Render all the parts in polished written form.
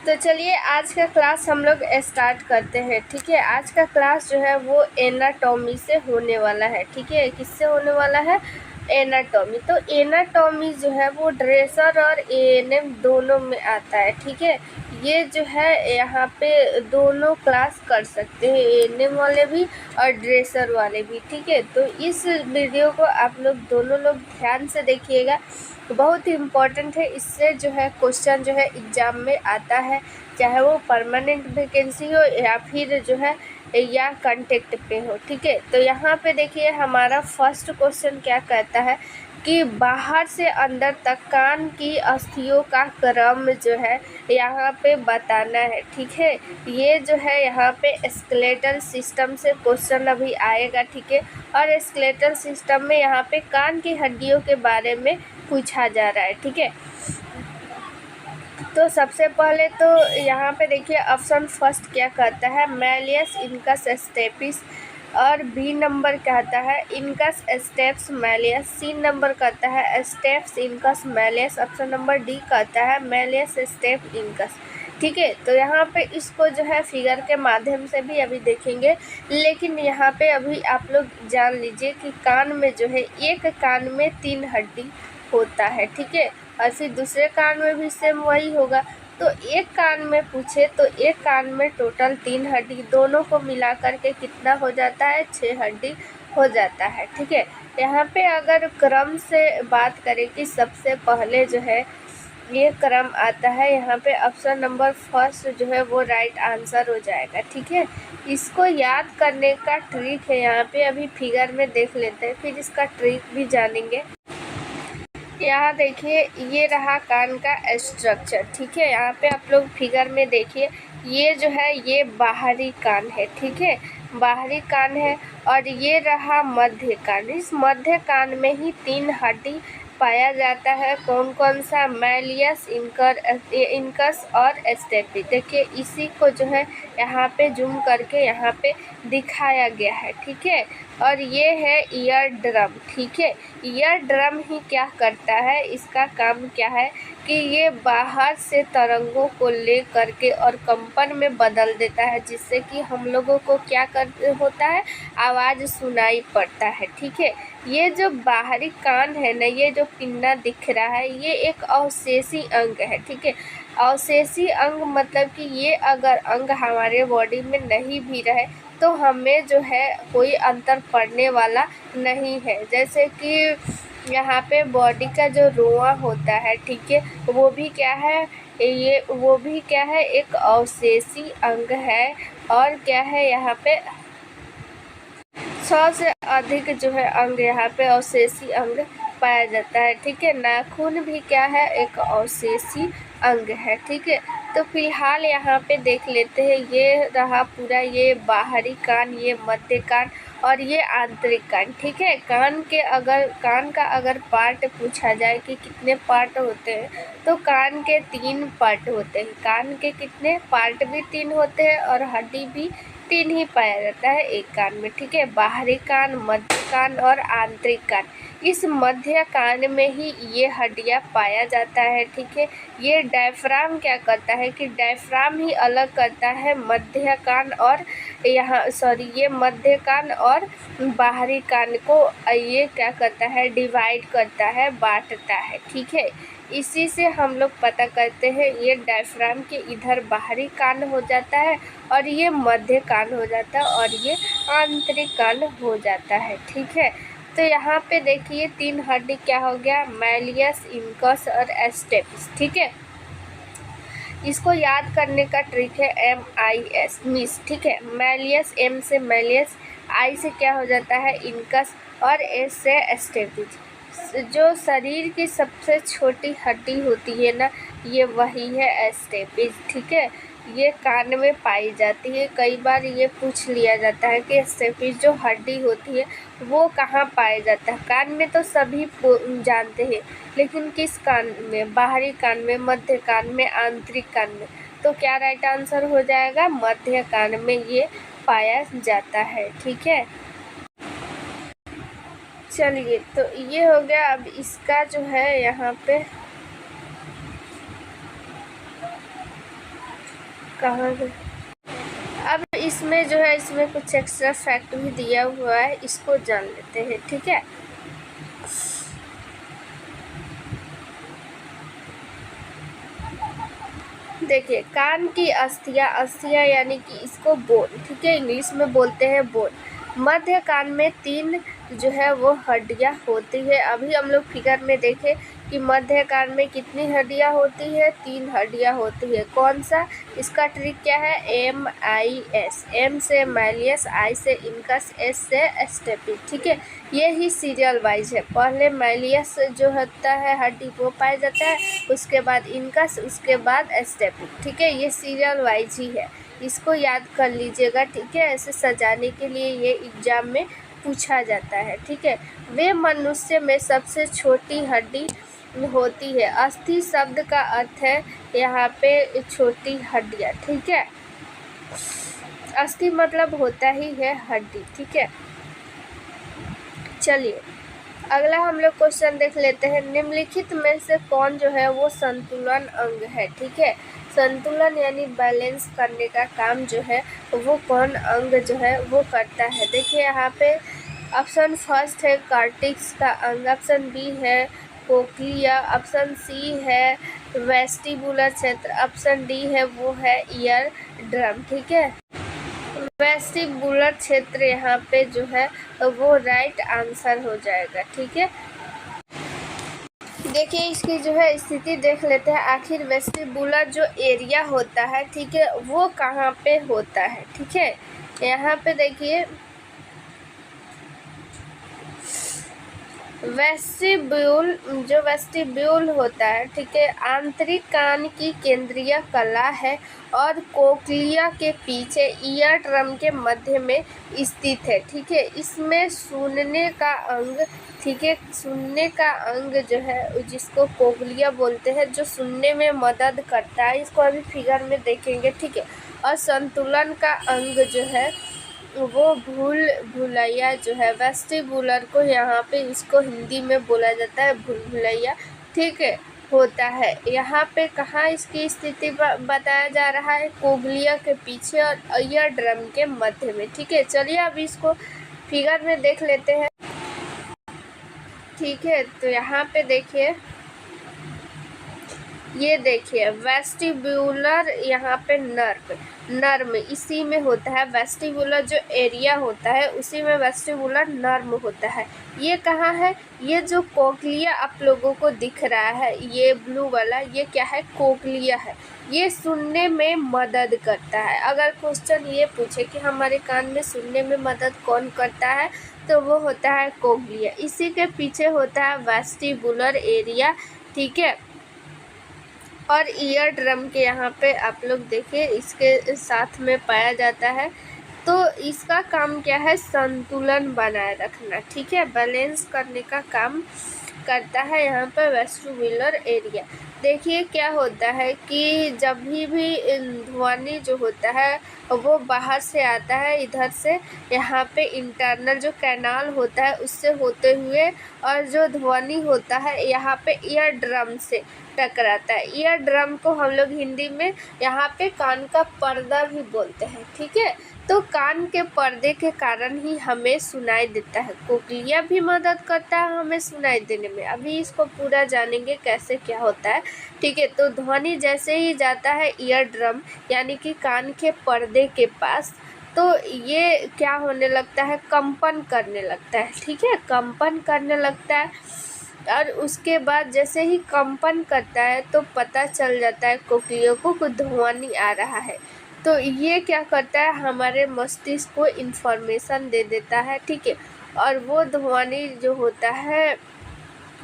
तो चलिए आज का क्लास हम लोग स्टार्ट करते हैं। ठीक है, आज का क्लास जो है वो एनाटॉमी से होने वाला है। ठीक है, किससे होने वाला है? एनाटॉमी। तो एनाटॉमी जो है वो ड्रेसर और एएनएम दोनों में आता है। ठीक है, ये जो है यहाँ पे दोनों क्लास कर सकते हैं, एएनएम वाले भी और ड्रेसर वाले भी। ठीक है, तो इस वीडियो को आप लोग दोनों लोग ध्यान से देखिएगा, बहुत ही इम्पोर्टेंट है। इससे जो है क्वेश्चन जो है एग्ज़ाम में आता है, चाहे वो परमानेंट वैकेंसी हो या फिर जो है या कॉन्टेक्ट पे हो। ठीक है, तो यहाँ पे देखिए हमारा फर्स्ट क्वेश्चन क्या कहता है कि बाहर से अंदर तक कान की अस्थियों का क्रम जो है यहाँ पे बताना है। ठीक है, ये जो है यहाँ पे स्केलेटल सिस्टम से क्वेश्चन अभी आएगा। ठीक है, और स्केलेटल सिस्टम में यहाँ पे कान की हड्डियों के बारे में पूछा जा रहा है। ठीक है, तो सबसे पहले तो यहाँ पे देखिए ऑप्शन फर्स्ट क्या कहता है, मैलियस इनकस स्टेपिस, और बी नंबर कहता है incus stapes malleus, C number कहता है stapes incus malleus, option number D कहता है मैलियस स्टेप इनकस। ठीक है, तो यहाँ पे इसको जो है फिगर के माध्यम से भी अभी देखेंगे, लेकिन यहाँ पे अभी आप लोग जान लीजिए कि कान में जो है एक कान में 3 हड्डी होता है। ठीक है, और फिर दूसरे कान में भी सेम वही होगा। तो एक कान में पूछे तो एक कान में टोटल 3 हड्डी, दोनों को मिला करके कितना हो जाता है? 6 हड्डी हो जाता है। ठीक है, यहाँ पे अगर क्रम से बात करें कि सबसे पहले जो है ये क्रम आता है, यहाँ पे ऑप्शन नंबर फर्स्ट जो है वो राइट आंसर हो जाएगा। ठीक है, इसको याद करने का ट्रिक है, यहाँ पे अभी फिगर में देख लेते हैं, फिर इसका ट्रिक भी जानेंगे। यहाँ देखिए ये रहा कान का स्ट्रक्चर। ठीक है, यहाँ पे आप लोग फिगर में देखिए, ये जो है ये बाहरी कान है। ठीक है, बाहरी कान है, और ये रहा मध्य कान। इस मध्य कान में ही 3 हड्डी पाया जाता है। कौन कौन सा? मैलियस, इनकस और स्टेपिस। देखिए इसी को जो है यहाँ पे जूम करके यहाँ पे दिखाया गया है। ठीक है, और ये है ईयर ड्रम। ठीक है, ईयर ड्रम ही क्या करता है, इसका काम क्या है कि ये बाहर से तरंगों को ले करके और कंपन में बदल देता है, जिससे कि हम लोगों को क्या कर होता है, आवाज़ सुनाई पड़ता है। ठीक है, ये जो बाहरी कान है ना, ये जो पिन्ना दिख रहा है, ये एक अवशेषी अंग है। ठीक है, अवशेषी अंग मतलब कि ये अगर अंग हमारे बॉडी में नहीं भी रहे तो हमें जो है कोई अंतर पड़ने वाला नहीं है। जैसे कि यहाँ पे बॉडी का जो रोआ होता है, ठीक है, वो भी क्या है, वो भी क्या है, एक अवशेषी अंग है। और क्या है, यहाँ पे 100 से अधिक जो है अंग यहाँ पे अवशेषी अंग पाया जाता है। ठीक है, नाखून भी क्या है, एक अवशेषी अंग है। ठीक है, तो फिलहाल यहाँ पे देख लेते हैं, ये रहा पूरा ये बाहरी कान, ये मध्य कान और ये आंतरिक कान। ठीक है, कान का अगर पार्ट पूछा जाए कि कितने पार्ट होते हैं, तो कान के 3 पार्ट होते हैं। कान के कितने पार्ट भी 3 होते हैं और हड्डी भी 3 ही पाया जाता है एक कान में। ठीक है, बाहरी कान, मध्य कान और आंतरिक कान। इस मध्य कान में ही ये हड्डियाँ पाया जाता है। ठीक है, ये डायफ्राम क्या करता है कि डायफ्राम ही अलग करता है मध्य कान और ये मध्य कान और बाहरी कान को ये क्या करता है, डिवाइड करता है, बांटता है। ठीक है, इसी से हम लोग पता करते हैं, ये डायफ्राम के इधर बाहरी कान हो जाता है और ये मध्य कान हो जाता है और ये आंतरिक कान हो जाता है। ठीक है, तो यहाँ पे देखिए 3 हड्डी क्या हो गया, मैलियस, इनकस और स्टेपिस। ठीक है, इसको याद करने का ट्रिक है MIS, मिस। ठीक है, मैलियस, M से मैलियस, I से क्या हो जाता है, इनकस, और S से स्टेपिस। जो शरीर की सबसे छोटी हड्डी होती है ना, ये वही है स्टेपिस। ठीक है, ये कान में पाई जाती है। कई बार ये पूछ लिया जाता है कि स्टेपिस जो हड्डी होती है वो कहाँ पाया जाता है। कान में तो सभी जानते हैं, लेकिन किस कान में, बाहरी कान में, मध्य कान में, आंतरिक कान में। तो क्या राइट आंसर हो जाएगा, मध्य कान में ये पाया जाता है। ठीक है, चलिए तो ये हो गया। अब इसका जो है यहाँ पे कहाँ गए? अब इसमें जो है, इसमें कुछ एक्स्ट्रा फैक्ट भी दिया हुआ है, इसको जान लेते हैं। ठीक है, देखिए, कान की अस्थियाँ, अस्थियाँ यानी कि इसको बोन, ठीक है, इंग्लिश में बोलते हैं बोन। मध्य कान में 3 जो है वो हड्डियाँ होती है। अभी हम लोग फिगर में देखें कि मध्य कान में कितनी हड्डियाँ होती है, 3 हड्डियाँ होती है। कौन सा, इसका ट्रिक क्या है, MIS, M से मैलियस, I से इनकस, S से स्टेपिस। ठीक है, ये ही सीरियल वाइज है। पहले मैलियस जो होता है हड्डी वो पाया जाता है, उसके बाद इनकस, उसके बाद स्टेपिस। ठीक है, ये सीरियल वाइज ही है, इसको याद कर लीजिएगा। ठीक है, ऐसे सजाने के लिए ये एग्जाम में पूछा जाता है। ठीक है, वे मनुष्य में सबसे छोटी हड्डी होती है। अस्थि शब्द का अर्थ है यहाँ पे छोटी हड्डियाँ। ठीक है, अस्थि मतलब होता ही है हड्डी। ठीक है, चलिए अगला हम लोग क्वेश्चन देख लेते हैं। निम्नलिखित में से कौन जो है वो संतुलन अंग है? ठीक है, संतुलन यानी बैलेंस करने का काम जो है वो कौन अंग जो है वो करता है? देखिए यहाँ पे ऑप्शन फर्स्ट है कार्टिक्स का अंग, ऑप्शन बी है कोक्लिया, ऑप्शन सी है वेस्टिबुलर क्षेत्र, ऑप्शन डी है वो है ईयर ड्रम। ठीक है, वेस्टिबुलर क्षेत्र यहाँ पे जो है वो राइट आंसर हो जाएगा। ठीक है, देखिए इसकी जो है स्थिति देख लेते हैं। आखिर वेस्टिबुलर जो एरिया होता है, ठीक है, वो कहाँ पे होता है? ठीक है, यहाँ पे देखिए वेस्टिब्यूल होता है, ठीक है, आंतरिक कान की केंद्रीय कला है और कोक्लिया के पीछे ईयर ड्रम के मध्य में स्थित है। ठीक है, इसमें सुनने का अंग, ठीक है, सुनने का अंग जो है जिसको कोक्लिया बोलते हैं, जो सुनने में मदद करता है, इसको अभी फिगर में देखेंगे। ठीक है, और संतुलन का अंग जो है वो भूलभुलैया जो है, वेस्टिबुलर को यहाँ पे इसको हिंदी में बोला जाता है भूलभुलैया। ठीक है, होता है यहाँ पे। कहाँ इसकी स्थिति बताया जा रहा है? कोक्लिया के पीछे और ईयर ड्रम के मध्य में। ठीक है, चलिए अब इसको फिगर में देख लेते हैं। ठीक है, तो यहाँ पे देखिए, ये देखिए वेस्टिब्यूलर यहाँ पे नर्म इसी में होता है। वेस्टिबुलर जो एरिया होता है उसी में वेस्टिबुलर नर्म होता है। ये कहाँ है? ये जो कोक्लिया आप लोगों को दिख रहा है, ये ब्लू वाला, ये क्या है? कोक्लिया है। ये सुनने में मदद करता है। अगर क्वेश्चन ये पूछे कि हमारे कान में सुनने में मदद कौन करता है, तो वो होता है कोक्लिया। इसी के पीछे होता है वेस्टिबुलर एरिया। ठीक है, और ईयर ड्रम के यहाँ पे आप लोग देखिए इसके साथ में पाया जाता है। तो इसका काम क्या है? संतुलन बनाए रखना। ठीक है, बैलेंस करने का काम करता है यहाँ पर वेस्टिबुलर एरिया। देखिए क्या होता है कि जब भी ध्वनि जो होता है वो बाहर से आता है, इधर से यहाँ पे इंटरनल जो कैनाल होता है उससे होते हुए, और जो ध्वनि होता है यहाँ पे ईयर ड्रम से टकराता है। ईयर ड्रम को हम लोग हिंदी में यहाँ पे कान का पर्दा भी बोलते हैं। ठीक है, तो कान के पर्दे के कारण ही हमें सुनाई देता है। कोक्लिया भी मदद करता है हमें सुनाई देने में। अभी इसको पूरा जानेंगे कैसे क्या होता है। ठीक है, तो ध्वनि जैसे ही जाता है ईयर ड्रम यानी कि कान के पर्दे के पास, तो ये क्या होने लगता है? कंपन करने लगता है। ठीक है, कंपन करने लगता है, और उसके बाद जैसे ही कंपन करता है तो पता चल जाता है कोक्लियों को कुछ ध्वनि आ रहा है। तो ये क्या करता है? हमारे मस्तिष्क को इन्फॉर्मेशन दे देता है। ठीक है, और वो ध्वनि जो होता है,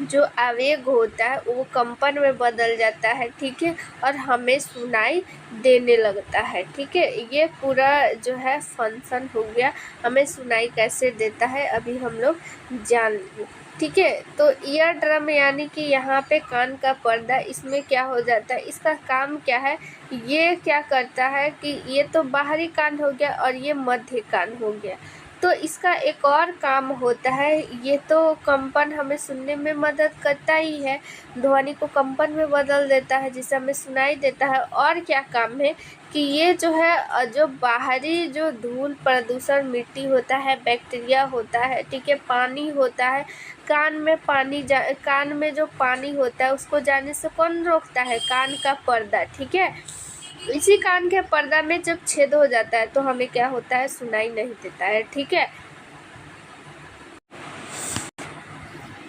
जो आवेग होता है, वो कंपन में बदल जाता है। ठीक है, और हमें सुनाई देने लगता है। ठीक है, ये पूरा जो है फंक्शन हो गया। हमें सुनाई कैसे देता है अभी हम लोग जान लेंगे। ठीक है, तो ईयर ड्रम यानी कि यहाँ पे कान का पर्दा, इसमें क्या हो जाता है? इसका काम क्या है? ये क्या करता है कि ये तो बाहरी कान हो गया और ये मध्य कान हो गया। तो इसका एक और काम होता है, ये तो कंपन हमें सुनने में मदद करता ही है, ध्वनि को कंपन में बदल देता है जिससे हमें सुनाई देता है। और क्या काम है कि ये जो है जो बाहरी जो धूल प्रदूषण मिट्टी होता है, बैक्टीरिया होता है, ठीक है, पानी होता है, कान में जो पानी होता है उसको जाने से कौन रोकता है? कान का पर्दा, ठीक है। इसी कान के पर्दा में जब छेद हो जाता है तो हमें क्या होता है? सुनाई नहीं देता है, ठीक है।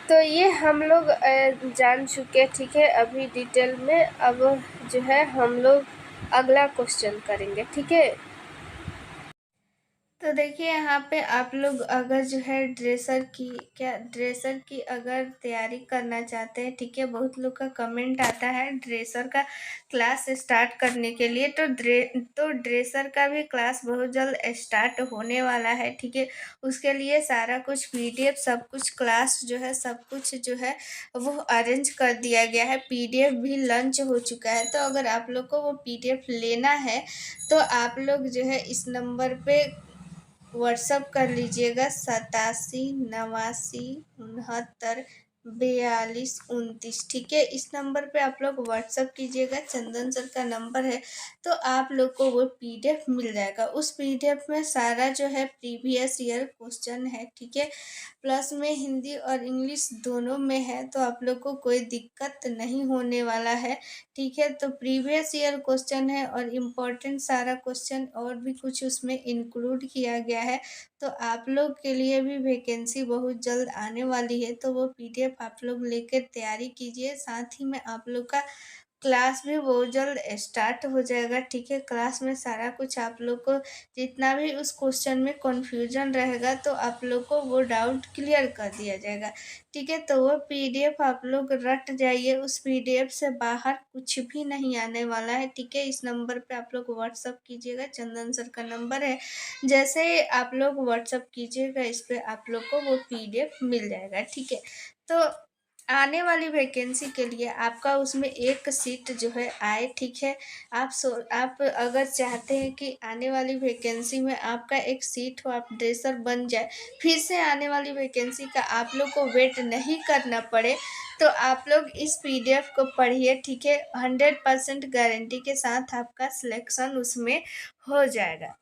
तो ये हम लोग जान चुके, ठीक है, अभी डिटेल में। अब जो है हम लोग अगला क्वेश्चन करेंगे, ठीक है। तो देखिए यहाँ पे आप लोग अगर जो है ड्रेसर की अगर तैयारी करना चाहते हैं, ठीक है, बहुत लोग का कमेंट आता है ड्रेसर का क्लास स्टार्ट करने के लिए, तो ड्रेसर का भी क्लास बहुत जल्द स्टार्ट होने वाला है, ठीक है। उसके लिए सारा कुछ पीडीएफ सब कुछ क्लास जो है सब कुछ जो है वो अरेंज कर दिया गया है, पीडीएफ भी लॉन्च हो चुका है। तो अगर आप लोग को वो पीडीएफ लेना है तो आप लोग जो है इस नंबर पे व्हाट्सअप कर लीजिएगा 87 89 69 42 29, ठीक है। इस नंबर पे आप लोग व्हाट्सअप कीजिएगा, चंदन सर का नंबर है। तो आप लोग को वो पीडीएफ मिल जाएगा। उस पीडीएफ में सारा जो है प्रीवियस ईयर क्वेश्चन है, ठीक है, प्लस में हिंदी और इंग्लिश दोनों में है, तो आप लोग को कोई दिक्कत नहीं होने वाला है, ठीक है। तो प्रीवियस ईयर क्वेश्चन है और इम्पोर्टेंट सारा क्वेश्चन और भी कुछ उसमें इंक्लूड किया गया है। तो आप लोग के लिए भी वैकेंसी बहुत जल्द आने वाली है, तो वो पीडीएफ आप लोग लेकर तैयारी कीजिए। साथ ही में आप लोग का क्लास भी बहुत जल्द स्टार्ट हो जाएगा, ठीक है। क्लास में सारा कुछ आप लोग को जितना भी उस क्वेश्चन में कन्फ्यूजन रहेगा तो आप लोग को वो डाउट क्लियर कर दिया जाएगा, ठीक है। तो वो पीडीएफ आप लोग रट जाइए, उस पीडीएफ से बाहर कुछ भी नहीं आने वाला है, ठीक है। इस नंबर पे आप लोग व्हाट्सअप कीजिएगा, चंदन सर का नंबर है। जैसे ही आप लोग व्हाट्सअप कीजिएगा इस पर आप लोग को वो पीडीएफ मिल जाएगा, ठीक है। तो आने वाली वैकेंसी के लिए आपका उसमें एक सीट जो है आए, ठीक है। आप अगर चाहते हैं कि आने वाली वैकेंसी में आपका एक सीट हो, आप ड्रेसर बन जाए, फिर से आने वाली वैकेंसी का आप लोग को वेट नहीं करना पड़े, तो आप लोग इस पीडीएफ को पढ़िए, ठीक है। 100% गारंटी के साथ आपका सिलेक्शन उसमें हो जाएगा।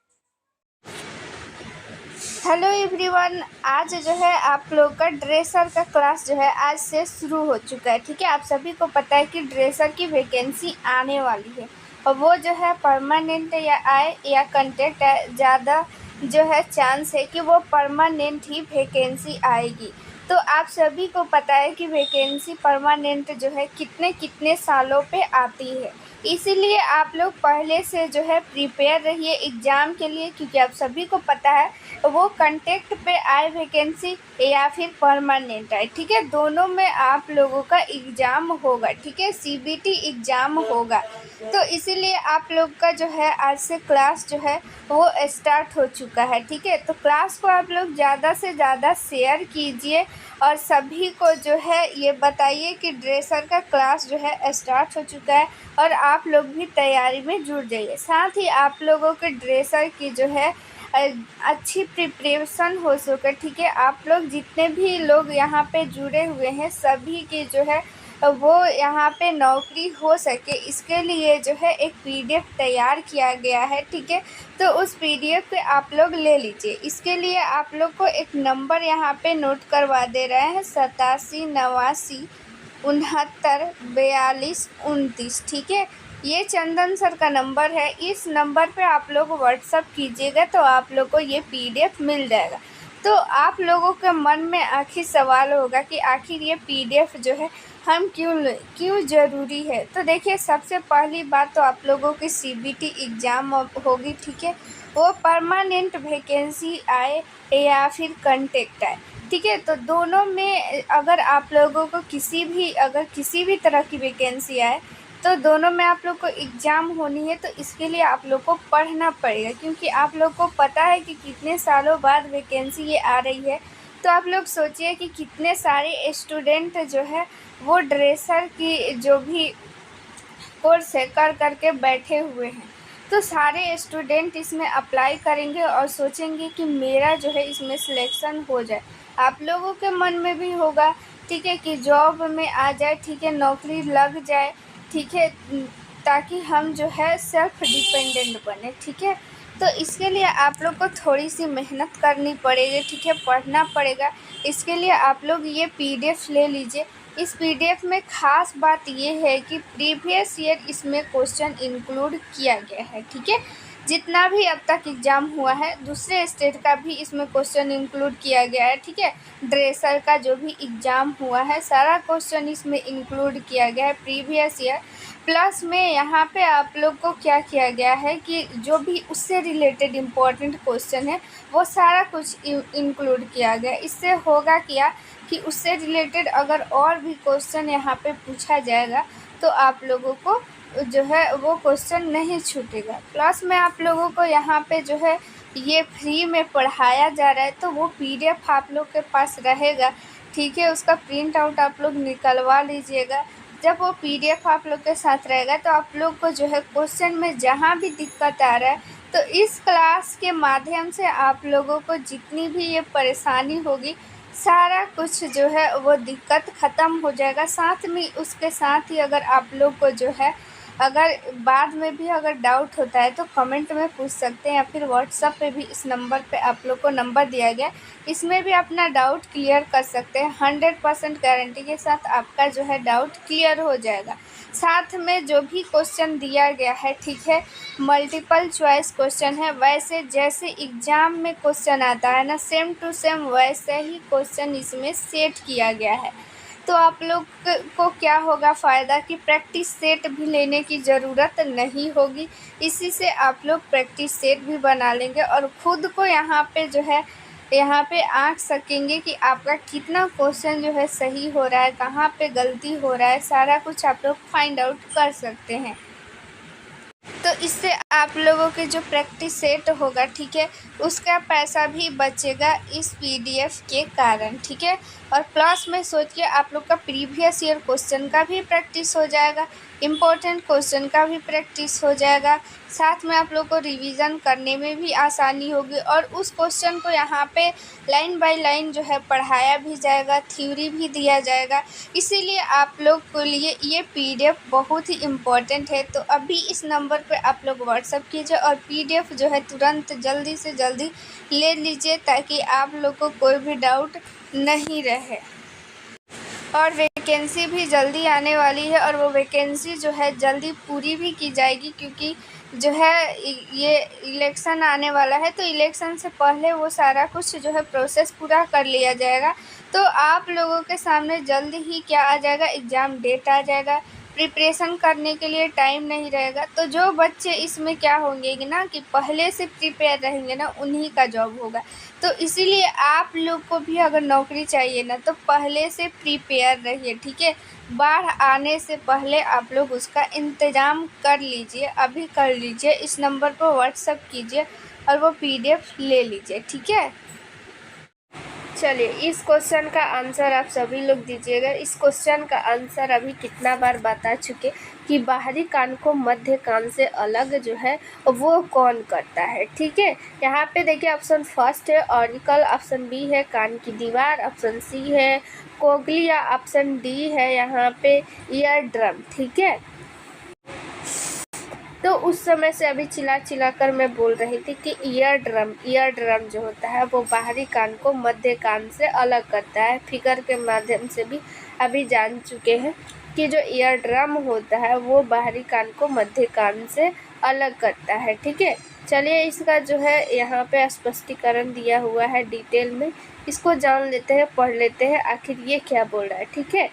हेलो एवरीवन, आज जो है आप लोग का ड्रेसर का क्लास जो है आज से शुरू हो चुका है, ठीक है। आप सभी को पता है कि ड्रेसर की वैकेंसी आने वाली है और वो जो है परमानेंट या आए या कॉन्ट्रैक्ट है, ज़्यादा जो है चांस है कि वो परमानेंट ही वैकेंसी आएगी। तो आप सभी को पता है कि वैकेंसी परमानेंट जो है कितने कितने सालों पे आती है, इसीलिए आप लोग पहले से जो है प्रिपेयर रहिए एग्ज़ाम के लिए, क्योंकि आप सभी को पता है वो कॉन्ट्रैक्ट पे आए वैकेंसी या फिर परमानेंट आए, ठीक है, दोनों में आप लोगों का एग्ज़ाम होगा, ठीक है, सीबीटी एग्ज़ाम होगा। तो इसीलिए आप लोग का जो है आज से क्लास जो है वो स्टार्ट हो चुका है, ठीक है। तो क्लास को आप लोग ज़्यादा से ज़्यादा शेयर कीजिए और सभी को जो है ये बताइए कि ड्रेसर का क्लास जो है स्टार्ट हो चुका है और आप लोग भी तैयारी में जुड़ जाइए। साथ ही आप लोगों के ड्रेसर की जो है अच्छी प्रिपरेशन हो सके, ठीक है। आप लोग जितने भी लोग यहाँ पे जुड़े हुए हैं सभी की जो है वो यहाँ पे नौकरी हो सके, इसके लिए जो है एक पीडीएफ तैयार किया गया है, ठीक है। तो उस पीडीएफ पे आप लोग ले लीजिए। इसके लिए आप लोग को एक नंबर यहाँ पे नोट करवा दे रहे हैं 87 89 69 42 29, ठीक है। ये चंदन सर का नंबर है। इस नंबर पे आप लोग व्हाट्सअप कीजिएगा तो आप लोग को ये पीडीएफ मिल जाएगा। तो आप लोगों के मन में आखिर सवाल होगा कि आखिर ये पीडीएफ जो है हम क्यों ज़रूरी है। तो देखिए सबसे पहली बात तो आप लोगों की सीबीटी एग्ज़ाम होगी, ठीक है, वो परमानेंट वैकेंसी आए या फिर कॉन्ट्रैक्ट आए, ठीक है। तो दोनों में अगर आप लोगों को किसी भी तरह की वैकेंसी आए तो दोनों में आप लोग को एग्ज़ाम होनी है। तो इसके लिए आप लोग को पढ़ना पड़ेगा, क्योंकि आप लोग को पता है कि कितने सालों बाद वैकेंसी ये आ रही है। तो आप लोग सोचिए कि कितने सारे स्टूडेंट जो है वो ड्रेसर की जो भी कोर्स है कर करके बैठे हुए हैं। तो सारे स्टूडेंट इसमें अप्लाई करेंगे और सोचेंगे कि मेरा जो है इसमें सिलेक्शन हो जाए। आप लोगों के मन में भी होगा, ठीक है, कि जॉब में आ जाए, ठीक है, नौकरी लग जाए, ठीक है, ताकि हम जो है सेल्फ डिपेंडेंट बने, ठीक है। तो इसके लिए आप लोग को थोड़ी सी मेहनत करनी पड़ेगी, ठीक है, पढ़ना पड़ेगा। इसके लिए आप लोग ये PDF ले लीजिए। इस PDF में ख़ास बात ये है कि प्रीवियस ईयर इसमें क्वेश्चन इंक्लूड किया गया है, ठीक है। जितना भी अब तक एग्ज़ाम हुआ है दूसरे स्टेट का भी इसमें क्वेश्चन इंक्लूड किया गया है, ठीक है। ड्रेसर का जो भी एग्ज़ाम हुआ है सारा क्वेश्चन इसमें इंक्लूड किया गया है प्रीवियस ईयर। प्लस में यहाँ पे आप लोग को क्या किया गया है कि जो भी उससे रिलेटेड इम्पोर्टेंट क्वेश्चन है वो सारा कुछ इंक्लूड किया गया। इससे होगा क्या कि उससे रिलेटेड अगर और भी क्वेश्चन यहाँ पे पूछा जाएगा तो आप लोगों को जो है वो क्वेश्चन नहीं छूटेगा। प्लस में आप लोगों को यहाँ पे जो है ये फ्री में पढ़ाया जा रहा है, तो वो PDF आप लोग के पास रहेगा, ठीक है। उसका प्रिंट आउट आप लोग निकलवा लीजिएगा। जब वो PDF आप लोग के साथ रहेगा तो आप लोग को जो है क्वेश्चन में जहाँ भी दिक्कत आ रहा है तो इस क्लास के माध्यम से आप लोगों को जितनी भी ये परेशानी होगी सारा कुछ जो है वो दिक्कत ख़त्म हो जाएगा। साथ में उसके साथ ही अगर आप लोग को जो है अगर बाद में भी अगर डाउट होता है तो कमेंट में पूछ सकते हैं, या फिर व्हाट्सएप पे भी इस नंबर पे आप लोग को नंबर दिया गया, इसमें भी अपना डाउट क्लियर कर सकते हैं। 100% गारंटी के साथ आपका जो है डाउट क्लियर हो जाएगा। साथ में जो भी क्वेश्चन दिया गया है, ठीक है, मल्टीपल चॉइस क्वेश्चन है। वैसे जैसे एग्ज़ाम में क्वेश्चन आता है ना, सेम टू सेम वैसे ही क्वेश्चन इसमें सेट किया गया है। तो आप लोग को क्या होगा फ़ायदा कि प्रैक्टिस सेट भी लेने की ज़रूरत नहीं होगी। इसी से आप लोग प्रैक्टिस सेट भी बना लेंगे और ख़ुद को यहाँ पे जो है यहाँ पे आँक सकेंगे कि आपका कितना क्वेश्चन जो है सही हो रहा है, कहाँ पे गलती हो रहा है, सारा कुछ आप लोग फाइंड आउट कर सकते हैं। तो इससे आप लोगों के जो प्रैक्टिस सेट होगा, ठीक है, उसका पैसा भी बचेगा इस PDF के कारण, ठीक है। और प्लस में सोचिए आप लोग का प्रीवियस ईयर क्वेश्चन का भी प्रैक्टिस हो जाएगा, इम्पोर्टेंट क्वेश्चन का भी प्रैक्टिस हो जाएगा। साथ में आप लोग को रिवीजन करने में भी आसानी होगी और उस क्वेश्चन को यहाँ पे लाइन बाय लाइन जो है पढ़ाया भी जाएगा, थ्योरी भी दिया जाएगा। इसीलिए आप लोग के लिए ये PDF बहुत ही इम्पोर्टेंट है। तो अभी इस नंबर पे आप लोग व्हाट्सअप कीजिए और PDF जो है तुरंत जल्दी से जल्दी ले लीजिए ताकि आप लोग को कोई भी डाउट नहीं रहे। और वैकेंसी भी जल्दी आने वाली है और वो वैकेंसी जो है जल्दी पूरी भी की जाएगी, क्योंकि जो है ये इलेक्शन आने वाला है। तो इलेक्शन से पहले वो सारा कुछ जो है प्रोसेस पूरा कर लिया जाएगा। तो आप लोगों के सामने जल्द ही क्या आ जाएगा, एग्ज़ाम डेट आ जाएगा। प्रिपरेशन करने के लिए टाइम नहीं रहेगा। तो जो बच्चे इसमें क्या होंगे कि ना कि पहले से प्रिपेयर रहेंगे ना, उन्हीं का जॉब होगा। तो इसीलिए आप लोग को भी अगर नौकरी चाहिए ना तो पहले से प्रिपेयर रहिए, ठीक है। बाढ़ आने से पहले आप लोग उसका इंतज़ाम कर लीजिए, अभी कर लीजिए। इस नंबर पर व्हाट्सएप कीजिए और वो PDF ले लीजिए, ठीक है। चलिए इस क्वेश्चन का आंसर आप सभी लोग दीजिएगा। इस क्वेश्चन का आंसर अभी कितना बार बता चुके कि बाहरी कान को मध्य कान से अलग जो है वो कौन करता है, ठीक है। यहाँ पे देखिए ऑप्शन फर्स्ट है ऑरिकल, ऑप्शन बी है कान की दीवार, ऑप्शन सी है कोक्लिया, ऑप्शन डी है यहाँ पे ईयर ड्रम, ठीक है। तो उस समय से अभी चिल्ला कर मैं बोल रही थी कि ईयर ड्रम जो होता है वो बाहरी कान को मध्य कान से अलग करता है। फिगर के माध्यम से भी अभी जान चुके हैं कि जो ईयर ड्रम होता है वो बाहरी कान को मध्य कान से अलग करता है, ठीक है। चलिए इसका जो है यहाँ पे स्पष्टीकरण दिया हुआ है डिटेल में, इसको जान लेते हैं, पढ़ लेते हैं आखिर ये क्या बोल रहा है, ठीक है।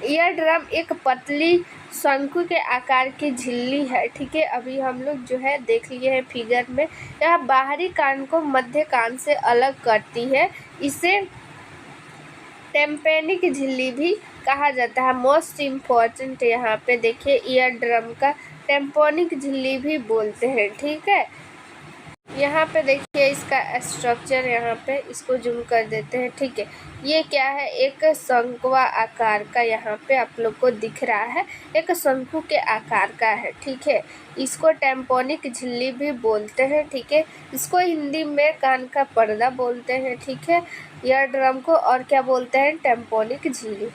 ईयर ड्रम एक पतली शंकु के आकार की झिल्ली है, ठीक है। अभी हम लोग जो है देख लिए हैं फिगर में, यह बाहरी कान को मध्य कान से अलग करती है। इसे टेम्पेनिक झिल्ली भी कहा जाता है। मोस्ट इम्पॉर्टेंट यहाँ पे देखिए ईयर ड्रम का टेम्पोनिक झिल्ली भी बोलते हैं, ठीक है। यहाँ पे देखिए इसका स्ट्रक्चर, यहाँ पे इसको जूम कर देते हैं। ठीक है, ये क्या है, एक शंकुआ आकार का यहाँ पे आप लोग को दिख रहा है, एक शंकु के आकार का है। ठीक है, इसको टेम्पोनिक झिल्ली भी बोलते हैं। ठीक है, इसको हिंदी में कान का पर्दा बोलते हैं। ठीक है, ईयर ड्रम को और क्या बोलते हैं, टेम्पोनिक झिल्ली।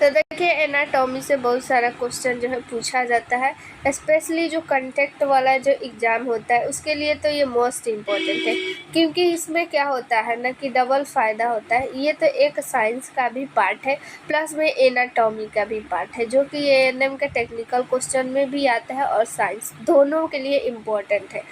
तो देखिए एनाटॉमी से बहुत सारा क्वेश्चन जो है पूछा जाता है, स्पेशली जो कंटेक्ट वाला जो एग्ज़ाम होता है उसके लिए तो ये मोस्ट इम्पॉर्टेंट है, क्योंकि इसमें क्या होता है ना कि डबल फ़ायदा होता है। ये तो एक साइंस का भी पार्ट है, प्लस में एनाटॉमी का भी पार्ट है, जो कि एएनएम के टेक्निकल क्वेश्चन में भी आता है और साइंस दोनों के लिए इम्पोर्टेंट है।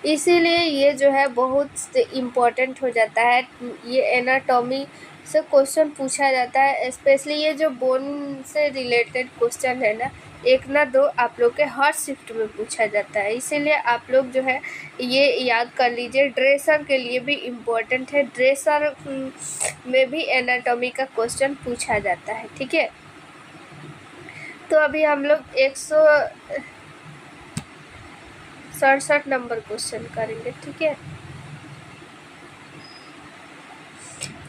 इसीलिए ये जो है बहुत इम्पोर्टेंट हो जाता है। ये एनाटॉमी से क्वेश्चन पूछा जाता है, स्पेशली ये जो बोन से रिलेटेड क्वेश्चन है ना, एक ना दो आप लोग के हर शिफ्ट में पूछा जाता है। इसीलिए आप लोग जो है ये याद कर लीजिए। ड्रेसर के लिए भी इम्पोर्टेंट है, ड्रेसर में भी एनाटॉमी का क्वेश्चन पूछा जाता है। ठीक है, तो अभी हम लोग 167 नंबर क्वेश्चन करेंगे। ठीक है,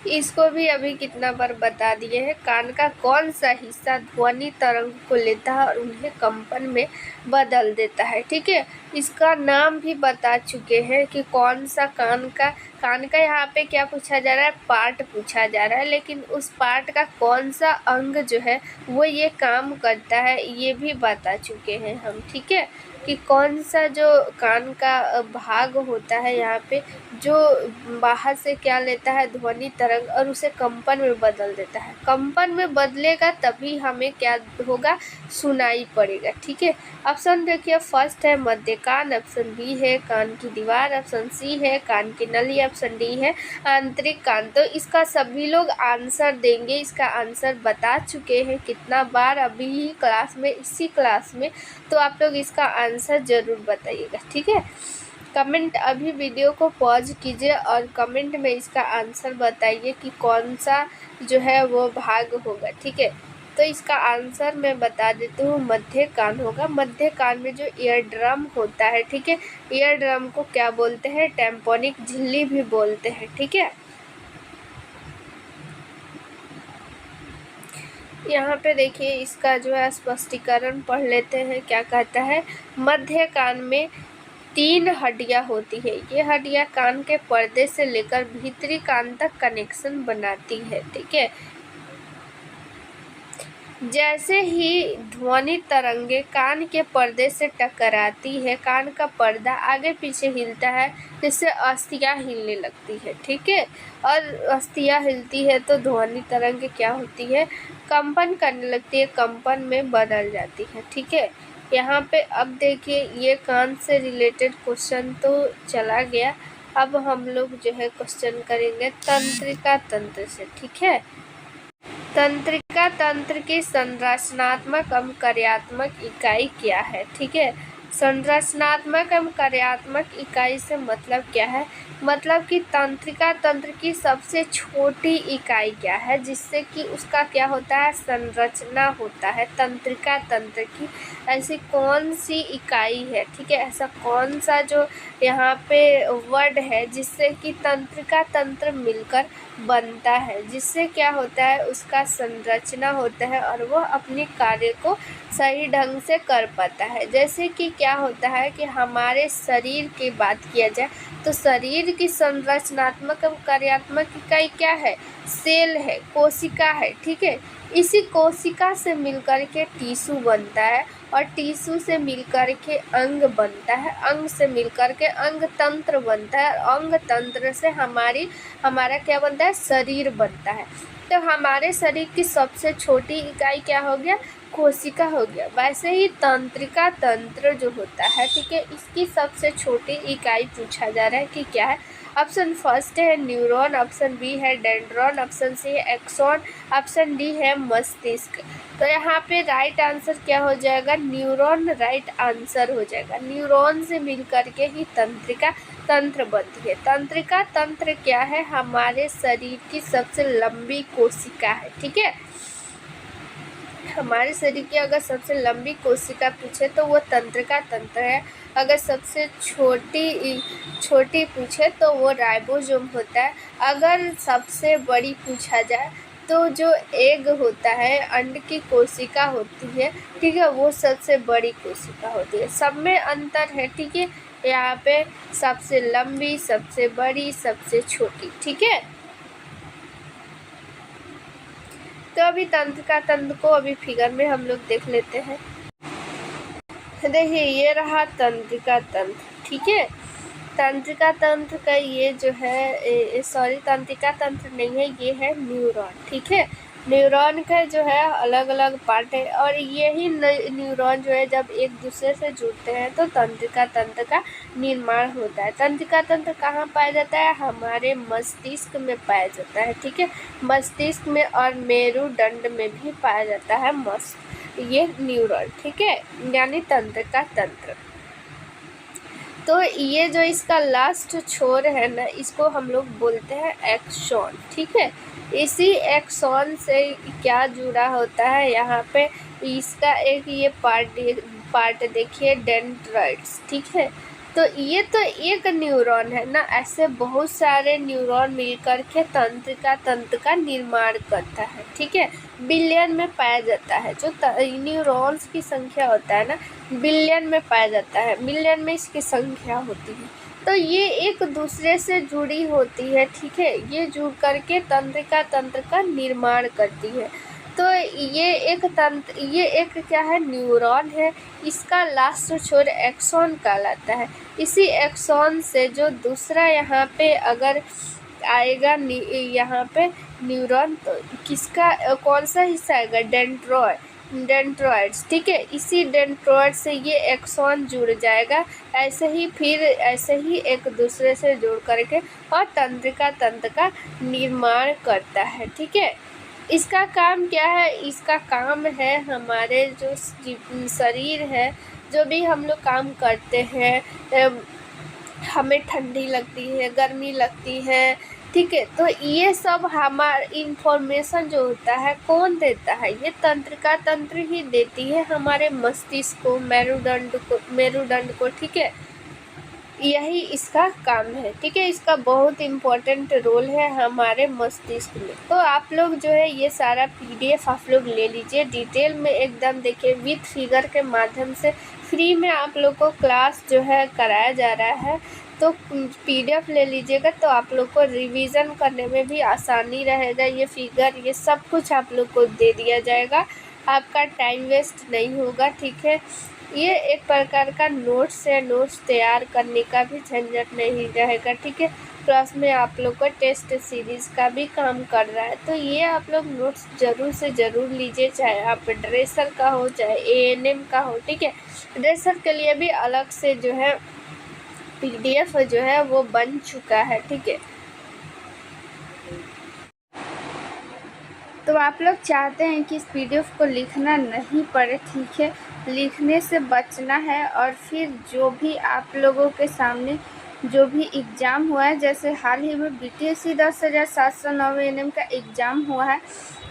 इसको भी अभी कितना बार बता दिए हैं। कान का कौन सा हिस्सा ध्वनि तरंग को लेता है और उन्हें कंपन में बदल देता है। ठीक है, इसका नाम भी बता चुके हैं कि कौन सा कान का यहाँ पे क्या पूछा जा रहा है, पार्ट पूछा जा रहा है, लेकिन उस पार्ट का कौन सा अंग जो है वो ये काम करता है ये भी बता चुके हैं हम। ठीक है, कि कौन सा जो कान का भाग होता है यहाँ पे जो बाहर से क्या लेता है, ध्वनि तरंग, और उसे कंपन में बदल देता है। कंपन में बदलेगा तभी हमें क्या होगा, सुनाई पड़ेगा। ठीक है, ऑप्शन देखिए, फर्स्ट है मध्य कान, ऑप्शन बी है कान की दीवार, ऑप्शन सी है कान की नली, ऑप्शन डी है आंतरिक कान। तो इसका सभी लोग आंसर देंगे, इसका आंसर बता चुके हैं कितना बार अभी ही क्लास में, इसी क्लास में। तो आप लोग इसका आंसर ज़रूर बताइएगा। ठीक है, कमेंट अभी वीडियो को पॉज कीजिए और कमेंट में इसका आंसर बताइए कि कौन सा जो है वो भाग होगा। ठीक है, तो इसका आंसर मैं बता देती हूँ, मध्य कान होगा। मध्य कान में जो ईयर ड्रम होता है, ठीक है, ईयर ड्रम को क्या बोलते हैं, टेम्पोनिक झिल्ली भी बोलते हैं। ठीक है, यहाँ पे देखिए इसका जो है स्पष्टीकरण पढ़ लेते हैं। क्या कहता है, मध्य कान में 3 हड्डियाँ होती है। ये हड्डियाँ कान के पर्दे से लेकर भीतरी कान तक कनेक्शन बनाती है। ठीक है, जैसे ही ध्वनि तरंगे कान के पर्दे से टकराती है, कान का पर्दा आगे पीछे हिलता है, जिससे अस्थियाँ हिलने लगती है। ठीक है, और अस्थियाँ हिलती है तो ध्वनि तरंगे क्या होती है, कंपन करने लगती है, कंपन में बदल जाती है। ठीक है, यहाँ पे अब देखिए ये कान से रिलेटेड क्वेश्चन तो चला गया। अब हम लोग जो है क्वेश्चन करेंगे तंत्रिका तंत्र से। ठीक है, तंत्रिका तंत्र की संरचनात्मक एवं कार्यात्मक इकाई क्या है। ठीक है, संरचनात्मक एवं कार्यात्मक इकाई से मतलब क्या है, मतलब कि तंत्रिका तंत्र की सबसे छोटी इकाई क्या है, जिससे कि उसका क्या होता है, संरचना होता है। तंत्रिका तंत्र की ऐसी कौन सी इकाई है, ठीक है, ऐसा कौन सा जो यहाँ पे वर्ड है जिससे कि तंत्रिका तंत्र मिलकर बनता है, जिससे क्या होता है, उसका संरचना होता है और वो अपने कार्य को सही ढंग से कर पाता है। जैसे कि क्या होता है कि हमारे शरीर की बात किया जाए तो शरीर की संरचनात्मक एवं कार्यात्मक इकाई क्या है, सेल है, कोशिका है। ठीक है, इसी कोशिका से मिलकर के टिश्यू बनता है और टिश्यू से मिलकर के अंग बनता है, अंग से मिलकर के अंग तंत्र बनता है, अंग तंत्र से हमारा क्या बनता है, शरीर बनता है। तो हमारे शरीर की सबसे छोटी इकाई क्या हो गया, कोशिका हो गया। वैसे ही तंत्रिका तंत्र जो होता है, ठीक है, इसकी सबसे छोटी इकाई पूछा जा रहा है कि क्या है। ऑप्शन फर्स्ट है न्यूरॉन, ऑप्शन बी है डेंड्रॉन, ऑप्शन सी है एक्सॉन, ऑप्शन डी है मस्तिष्क। तो यहाँ पे राइट आंसर क्या हो जाएगा, न्यूरॉन राइट आंसर हो जाएगा। न्यूरॉन से मिलकर के ही तंत्रिका तंत्र बनती है। तंत्रिका तंत्र क्या है, हमारे शरीर की सबसे लंबी कोशिका है। ठीक है, हमारे शरीर की अगर सबसे लंबी कोशिका पूछे तो वो तंत्रिका तंत्र है। अगर सबसे छोटी पूछे तो वो राइबोसोम होता है। अगर सबसे बड़ी पूछा जाए तो जो एग होता है, अंड की कोशिका होती है, ठीक है, वो सबसे बड़ी कोशिका होती है। सब में अंतर है, ठीक है। यहाँ पे सबसे लंबी, सबसे बड़ी, सबसे छोटी, ठीक है। तो अभी तंत्रिका तंत्र को अभी फिगर में हम लोग देख लेते हैं। देखिए ये रहा तंत्रिका तंत्र, ठीक है। तंत्रिका तंत्र का ये जो है सॉरी तंत्रिका तंत्र नहीं है, ये है न्यूरॉन, ठीक है। न्यूरॉन का जो है अलग अलग पार्ट है और यही न्यूरॉन जो है जब एक दूसरे से जुड़ते हैं तो तंत्रिका तंत्र का निर्माण होता है। तंत्रिका तंत्र कहाँ पाया जाता है? हमारे मस्तिष्क में पाया जाता है, ठीक है। मस्तिष्क में और मेरुदंड में भी पाया जाता है ये न्यूरॉन, ठीक है, यानी तंत्रिका तंत्र। तो ये जो इसका लास्ट छोर है ना, इसको हम लोग बोलते हैं एक्सॉन, ठीक है। इसी एक्सॉन से क्या जुड़ा होता है, यहाँ पे इसका एक ये पार्ट देखिए, डेंड्राइट्स, ठीक है। तो ये तो एक न्यूरॉन है ना, ऐसे बहुत सारे न्यूरॉन मिलकर के तंत्रिका तंत्र का निर्माण करता है, ठीक है। बिलियन में पाया जाता है, जो न्यूरॉन्स की संख्या होता है ना, बिलियन में पाया जाता है, मिलियन में इसकी संख्या होती है। तो ये एक दूसरे से जुड़ी होती है, ठीक है। ये जुड़ करके तंत्रिका तंत्र का निर्माण करती है। तो ये एक क्या है, न्यूरॉन है। इसका लास्ट छोर एक्सॉन कहलाता है। इसी एक्सॉन से जो दूसरा यहाँ पे अगर आएगा यहाँ पे न्यूरॉन, तो किसका कौन सा हिस्सा आएगा? डेंड्रॉइड्स, ठीक है। इसी डेंड्रॉइड से ये एक्सॉन जुड़ जाएगा। ऐसे ही एक दूसरे से जुड़ करके और तंत्रिका तंत्र का निर्माण करता है, ठीक है। इसका काम क्या है? इसका काम है हमारे जो शरीर है, जो भी हम लोग काम करते हैं, हमें ठंडी लगती है, गर्मी लगती है, ठीक है, तो ये सब हमारा इंफॉर्मेशन जो होता है कौन देता है? ये तंत्रिका तंत्र ही देती है हमारे मस्तिष्क को, मेरुदंड को, ठीक है। यही इसका काम है, ठीक है। इसका बहुत इम्पोर्टेंट रोल है हमारे मस्तिष्क में। तो आप लोग जो है ये सारा PDF आप लोग ले लीजिए, डिटेल में एकदम देखिए, विथ फिगर के माध्यम से फ्री में आप लोग को क्लास जो है कराया जा रहा है। तो PDF ले लीजिएगा तो आप लोग को रिवीजन करने में भी आसानी रहेगा। ये फिगर ये सब कुछ आप लोग को दे दिया जाएगा, आपका टाइम वेस्ट नहीं होगा, ठीक है। ये एक प्रकार का नोट्स है, नोट्स तैयार करने का भी झंझट नहीं रहेगा, ठीक है। प्लस में आप लोग को टेस्ट सीरीज़ का भी काम कर रहा है। तो ये आप लोग नोट्स ज़रूर से ज़रूर लीजिए, चाहे आप ड्रेसर का हो चाहे ANM का हो, ठीक है। ड्रेसर के लिए भी अलग से जो है PDF जो है वो बन चुका है, ठीक है। तो आप लोग चाहते हैं कि इस PDF को लिखना नहीं पड़े, ठीक है, लिखने से बचना है। और फिर जो भी आप लोगों के सामने जो भी एग्ज़ाम हुआ है, जैसे हाल ही में BTSC 10,709 ANM का एग्ज़ाम हुआ है,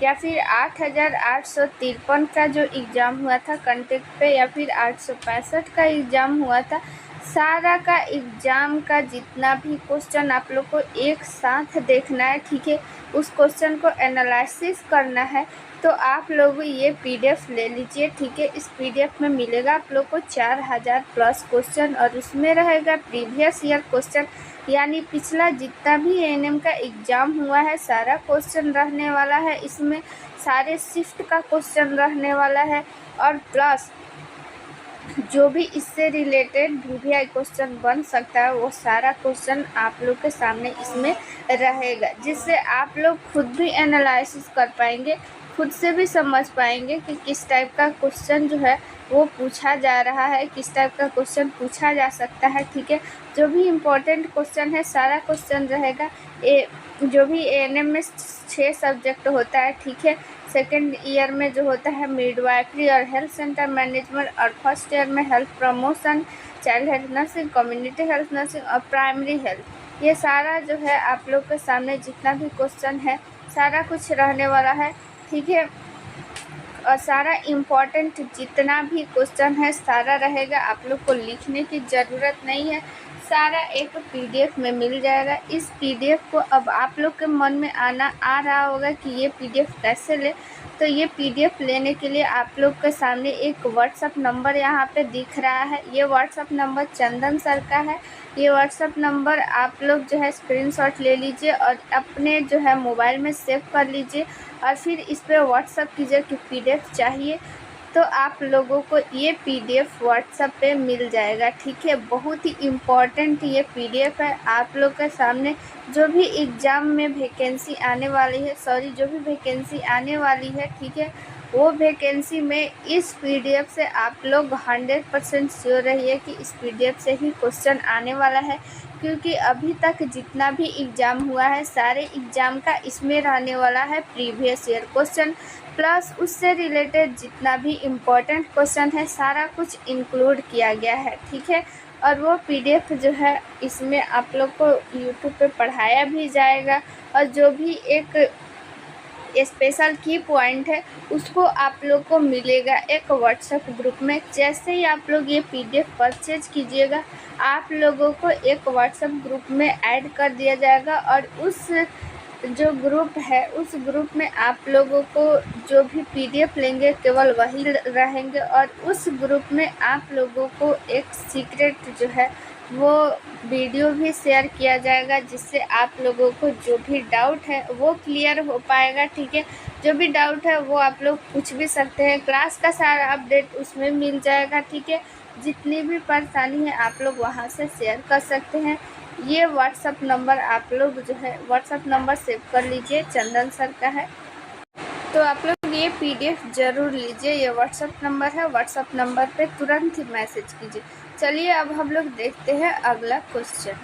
या फिर 8,853 का जो एग्ज़ाम हुआ था कंटेक्ट पे, या फिर 865 का एग्ज़ाम हुआ था, सारा का एग्ज़ाम का जितना भी क्वेश्चन आप लोग को एक साथ देखना है, ठीक है। उस क्वेश्चन को एनालिसिस करना है। तो आप लोग ये PDF ले लीजिए, ठीक है। इस PDF में मिलेगा आप लोग को 4,000 प्लस क्वेश्चन, और उसमें रहेगा प्रीवियस ईयर क्वेश्चन, यानी पिछला जितना भी ANM का एग्ज़ाम हुआ है सारा क्वेश्चन रहने वाला है। इसमें सारे शिफ्ट का क्वेश्चन रहने वाला है, और प्लस जो भी इससे रिलेटेड VVI क्वेश्चन बन सकता है वो सारा क्वेश्चन आप लोग के सामने इसमें रहेगा, जिससे आप लोग खुद भी एनालिसिस कर पाएंगे, खुद से भी समझ पाएंगे कि किस टाइप का क्वेश्चन जो है वो पूछा जा रहा है, किस टाइप का क्वेश्चन पूछा जा सकता है, ठीक है। जो भी इम्पोर्टेंट क्वेश्चन है सारा क्वेश्चन रहेगा। जो भी ANM में 6 सब्जेक्ट होता है, ठीक है। सेकेंड ईयर में जो होता है मिडवाइफरी और हेल्थ सेंटर मैनेजमेंट, और फर्स्ट ईयर में health promotion, child health nursing, community health nursing और प्राइमरी हेल्थ। ये सारा जो है आप लोग के सामने जितना भी क्वेश्चन है सारा कुछ रहने वाला है, ठीक है। और सारा इम्पोर्टेंट जितना भी क्वेश्चन है सारा रहेगा, आप लोग को लिखने की ज़रूरत नहीं है, सारा एक पीडीएफ में मिल जाएगा। इस पीडीएफ को अब आप लोग के मन में आ रहा होगा कि ये पीडीएफ कैसे ले, तो ये पीडीएफ लेने के लिए आप लोग के सामने एक व्हाट्सअप नंबर यहाँ पे दिख रहा है। ये व्हाट्सअप नंबर चंदन सर का है। ये व्हाट्सअप नंबर आप लोग जो है स्क्रीनशॉट ले लीजिए और अपने जो है मोबाइल में सेव कर लीजिए और फिर इस पर व्हाट्सअप कीजिए कि पीडीएफ चाहिए, तो आप लोगों को ये पीडीएफ व्हाट्सएप पे मिल जाएगा। ठीक है, बहुत ही इम्पॉर्टेंट ये पीडीएफ है। आप लोग के सामने जो भी एग्ज़ाम में वैकेंसी आने वाली है, जो भी वैकेंसी आने वाली है, ठीक है, वो वैकेंसी में इस पीडीएफ से आप लोग 100% श्योर रहिए कि इस पीडीएफ से ही क्वेश्चन आने वाला है, क्योंकि अभी तक जितना भी एग्ज़ाम हुआ है सारे एग्ज़ाम का इसमें रहने वाला है प्रीवियस ईयर क्वेश्चन, प्लस उससे रिलेटेड जितना भी इम्पोर्टेंट क्वेश्चन है सारा कुछ इंक्लूड किया गया है। ठीक है, और वो पीडीएफ जो है इसमें आप लोग को यूट्यूब पे पढ़ाया भी जाएगा और जो भी एक स्पेशल की पॉइंट है उसको आप लोग को मिलेगा एक व्हाट्सएप ग्रुप में। जैसे ही आप लोग ये पीडीएफ परचेज कीजिएगा आप लोगों को एक व्हाट्सएप ग्रुप में ऐड कर दिया जाएगा और उस जो ग्रुप है उस ग्रुप में आप लोगों को जो भी पीडीएफ लेंगे केवल वही रहेंगे और उस ग्रुप में आप लोगों को एक सीक्रेट जो है वो वीडियो भी शेयर किया जाएगा, जिससे आप लोगों को जो भी डाउट है वो क्लियर हो पाएगा। ठीक है, जो भी डाउट है वो आप लोग पूछ भी सकते हैं, क्लास का सारा अपडेट उसमें मिल जाएगा। ठीक है, जितनी भी परेशानी है आप लोग वहाँ से शेयर कर सकते हैं। ये व्हाट्सअप नंबर आप लोग जो है व्हाट्सअप नंबर सेव कर लीजिए, चंदन सर का है, तो आप लोग ये पीडीएफ ज़रूर लीजिए। ये व्हाट्सअप नंबर है, व्हाट्सअप नंबर पे तुरंत ही मैसेज कीजिए। चलिए अब हम लोग देखते हैं अगला क्वेश्चन।